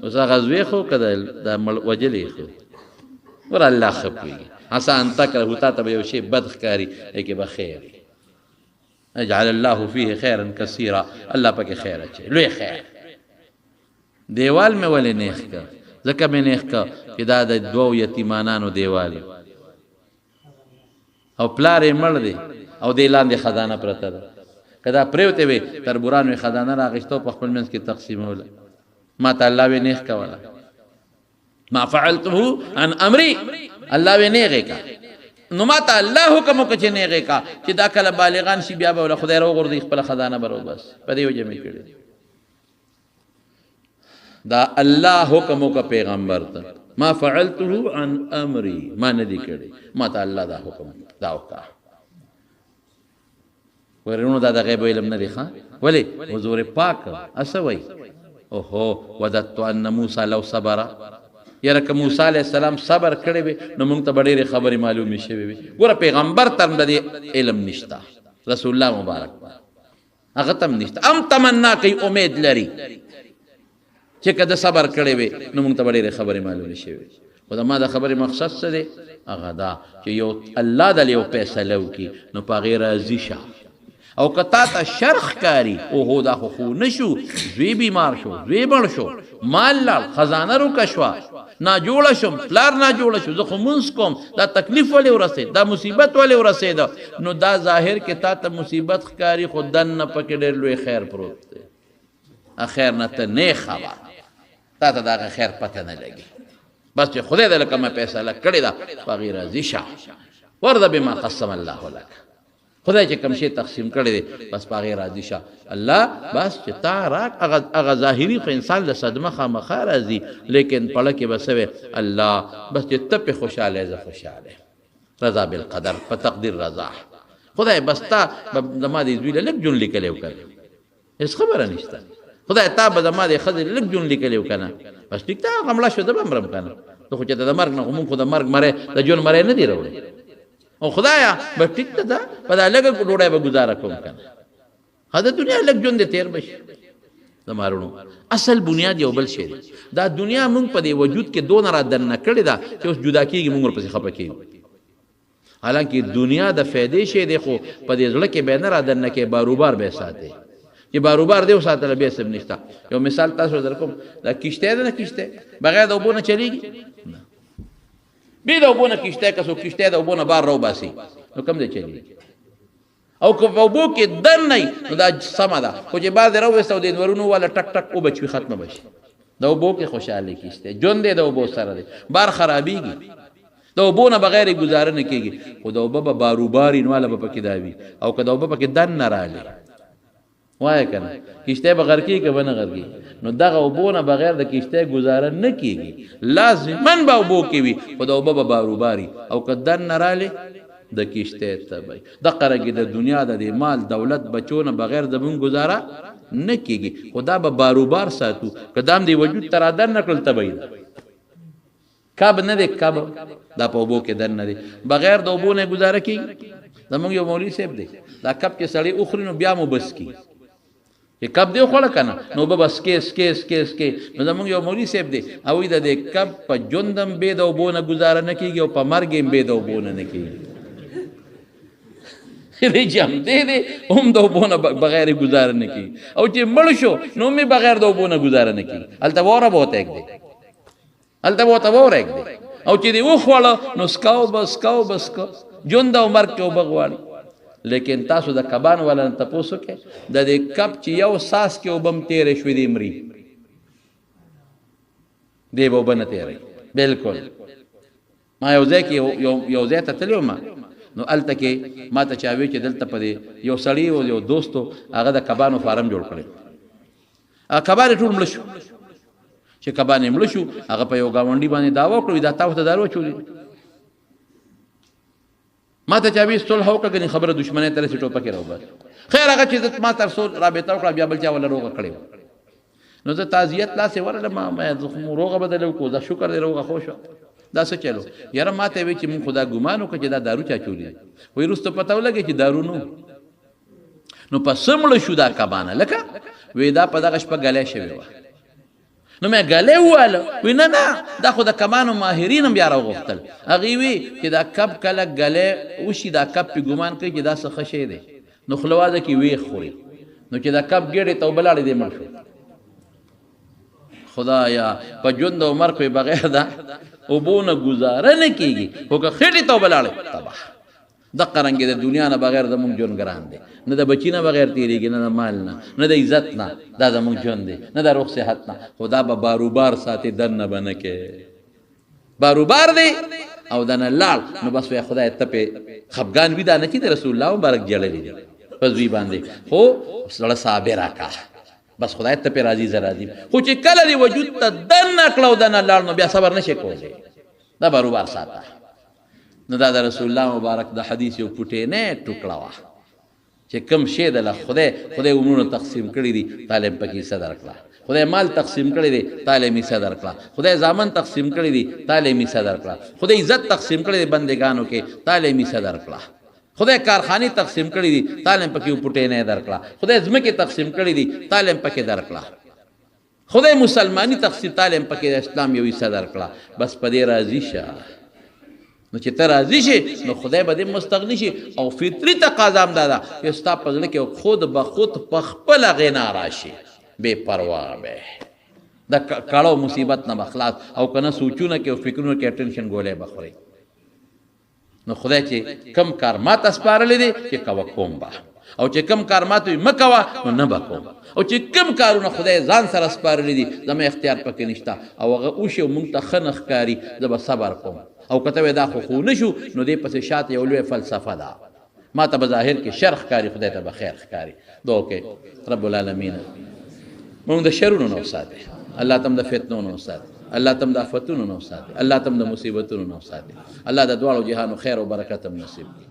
اوس هغه زوی خو که دا وجلې خو ور الله ښه پوهېږي عسى ان تکرهوا تا ته به یو شی بد ښکاري لیکن به خیر اجعل الله فيه خيرا كثيرا الله پکې خیر اچي لوی خیر دیوال مې ولې نیخ کا ځکه مې نیخ کا چې دا د دوو یتیمانانو دیوال او پلار یې مړ دی او دې لاندې خزانه پرته ده که دا پرېوتې وې تربوران وې خزانه راغېسته په خپل منځ کې تقسیموله ما ته الله وې نیغ کوله ما فعلته عن امري الله وې نیغې کا نو ما ته الله حکم وکړه چې نیغې کا چې دا کله بالغان شي بیا به له خدای راوغورځي خپله خزانه به بس په دې وجه مې کړې دا الله حکم وکړه پیغمبر ته ما فعلته عن امري ما نه دي کړی ما ته الله دا حکم دا وکړه ورونو دا د غیب علم نه دی ښه ولې حضور پاک اسوي اوهو وددت ان موسی لو صبر یاره که موسی علیه السلام صبر کړی وي نو موږ ته به ډېرې خبرې معلومې شوې وي ګوره پیغمبر ته هم د دې علم نشته رسول الله مبارک هغه ته هم نشته ام تمنا کوي امید لري چې که د صبر کړی وي نو موږ ته به ډېرې خبرې معلومې شوې خو د ما د خبرې مقصد څه دی هغه دا چې یو الله دلې یو فیصله وکړي نو په هغې راضي شه او که تا ته شرخ کاری اوهو دا خو نشو زوی بیمار شو زوی مړ شو مال لاړ خزانه روکه شوه ناجوړه شم پلار ناجوړه شو زه خو مونځ کوم دا تکلیف ولې ورسېد دا مصیبت ولې ورسېده نو دا ظاهر کې تا ته مصیبت ښکاري خو دننه پکې ډېر لوی خیر پروت دی خیر نه ته نه خبر تا ته د هغه خیر پته نه لګي بس چې خدای دې لکه ما فیصله کړې ده په هغې راضي شه ورده بما قسم الله لک خدای چې کوم شی تقسیم کړی دی بس په هغې راضي شه الله بس چې تا راک هغه ظاهري خو انسان له صدمه خامخا راځي لیکن پړه کې به څه وی الله بس چې ته پې خوشحاله زه خوشحاله رضا بالقدر په تقدیر رضا خدای بس تا زما دې زوی له لږ جون لیکلی و که هېڅ خبره نشته خدای تا به زما دې ښځې لږ جون لیکلی و که نه بس ټیک ته هغه مړه شو ده به مرم که نه ته خو چې د مرګ نه خو مونږ خو د مرګ مری د ژوند مری نه دی راوړی او خدایا به ټیک ته ده په دا لږه ډوډۍ به ګزاره کوم که نه ها د دنیا لږ ژوند دې تېر به شي زما وروڼو اصل بنیاد یو بل شی دی دا دنیا مونږ په دې وجود کې دونه را دننه کړې ده چې اوس جدا کېږي مونږ ورپسې خفه کېږو حالانکه دنیا د فایدې شی دی خو په دې زړه کې به نه را دننه کې باروبار به ساتي چې باروبار دی وساتله بیا څه نشته یو مثال تاسو در کوم دا کښتۍ ده نه کښتۍ بغیر د اوبو نه چلېږي بې د اوبو نه کښتۍ که څوک کښتۍ د اوبو نه بار راوباسي نو کوم ځای چلېږي او که په اوبو کې دن نه نو دا سمه ده خو چې بار دې راوویسته او د انورونو والا ټک ټک اوبه چوي ختمه به شي د اوبو کې خوشحالي کښتۍ ژوند دی د اوبو سره دی بار خرابېږي د اوبو نه بغیر یې ګزاره نه کېږي خو د اوبه به باروبار وي نو والا به پکې دا وي او که د اوبه پکې دن نه رالي وایه که نه کښتۍ به غرقېږي که به نه غرقېږي نو دغه اوبو نه بغیر د کښتۍ ګزاره نه کېږي لازمن به اوبو کې وي خو د اوبه به باروباري او که دن نه رالې د کښتۍ تبی دقه رنګې د دنیا د دې مال دولت بچو نه بغیر زمونږ ګزاره نه کېږي خو دا به باروبار ساتو که دا هم دې وجود ته را دن نه کړل تبی ده کب نه دی کب دا په اوبو کې دن نه دی بغیر د اوبو نه ګزاره کېږي زمونږ یو مولوي صاحب دی دا کب چې سړی وخوري نو بیا مو بس کي چې کب دی وخوړه که نه نو اوبه به سکې نو زمونږ یو مولوي صاحب دی هغوی د دې کب په ژوند هم بې د اوبو نه ګزاره نه کېږي او په مرګ هم بې د اوبو نه کېږي دی چې همدې دی هم د اوبو نه بغیر یې ګزاره نه کېږي او چې مړ شو نو هم یې بغیر د اوبو نه ګزاره نه کېږي هلته واره به ورته ایږدي هلته به ورته واره ایږدي او چې دې وخوړه نو سکاو به ژوند او مرګ کې اوبه غواړي لیکن تاسو د کبانو والا نه تپوس وکړئ د دې کب چې یو ساس کې اوبه هم تېرې شوې دي مري دی به اوبه نه تېروي بلکل ما یو ځای کې یو ځای ته تللی وم نو هلته کې ما ته چا وی چې دلته په دې یو سړي و یو دوست و هغه د کبانو فارم جوړ کړی کبان یې ټول مړه شو چې کبان یې مړه شو هغه په یو ګاونډي باندې دعوا وکړو دا تا ورته دارو اچولي ما ته چا وی صلح وکړه ګنې خبره دشمنۍ ته رسې ټوپکې راوباسي خیر هغه چې ما تر څو رابطه وکړه بیا بل چا ولا روغه کړې نو زه تعزیت لاسې ورغلم ما روغه بدله وکړو دا شکر دی روغه خو شوه دا څه چلو یاره ما ته وی چې مونږ خو دا ګمان وکړه چې دا دارو چا چولي وایي وروسته پته ولګې چې دارو نو په څه مړه شو دا کبانه لکه وی دا په دغه شپه ګلی شوې وه نو مې ګلی وواله وی نه دا خو د کبانو ماهرین هم بیا راوغوښتل هغې وی چې دا کب کله ګلی وشي دا کب پې ګمان کوي چې دا څه ښه شی دی نو خوله وازه کې ویښ خوري نو چې دا کب ګېډې ته اوبه لاړې دی مړ شو خدایا په ژوند او مرګ بغیر دا اوبو نه ګزاره نه کېږي خو که خېټې ته اوبه لاړې تباه دغه رنګ د دنیا نه بغیر زمونږ ژوند ګران دی، نه د بچی نه بغیر تیریږي، نه د مال نه، نه د عزت نه، دا زمونږ ژوند دی، نه د روغ صحت نه. خدا به باروبار ساتي، دننه به نه کې باروبار دی او دنه لاړ نو بس وای خدای ته په خفګان وي دا نه چې د رسول الله مبارک جړلې دي په زوی باندې، خو سړی صابر کا بس خدای ته په راضي زراضي. خو چې کله دی وجود ته دنه کړو دنه لاړ نو بیا صبر نشي کولی، دا باروبار ساته. نو دا د رسول الله مبارک د حدیث یو پټې نه ټوکړه وا چې کم شی د خدای عمرونه تقسیم کړی دي طالب پکې صدر کړه، خدای مال تقسیم کړی دی طالب می صدر کړه، خدای زامن تقسیم کړی دی طالب می صدر کړه، خدای عزت تقسیم کړی دی بندگانو کې طالب می صدر کړه، خدای کارخانه تقسیم کړی دي طالب پکې پټې نه درکړه، خدای ځمکه تقسیم کړی دي طالب پکې درکړه، خدای مسلمانی تقسیم طالب پکې اسلام یو حصہ درکړه. بس پدې راضی شه، نو چې ته راضي شي نو خدای به دې مستغني شي. او فطري تقاضا هم دا ده چې ستا په زړه کې خود به خود په خپله غنا راشي، بې پروا به د کړو مصیبت نه بخلاص، او کنه سوچونه کې او فکرونه کې ټینشن ګولې بخوري. نو خدای چې کم کار ماته سپارلی دی چې کوه کوم به، او چې کم کار ماته وي مه کوه نو نه به کوم، او چې کم کارونه خدای ځان سره سپارلی دي زما اختیار پکې نشته او هغه وشي او مونږ ته ښه نه ښکاري زه به صبر کوم. او کته وې دا خو نشو نو دې پسې شاته یو لوی فلسفه ده، ما ته بظاهر کې شر ښکاري خدای ته به خیر ښکاري. دعا کې رب العالمین مونږ د شرونو نه وساتي، الله تم د فتنو نه وساتي، الله تم د آفتونو نه وساتي، الله تم د مصیبتونو نه وساتي، الله د دواړو جهانو خیر او برکت هم نصیب کړي.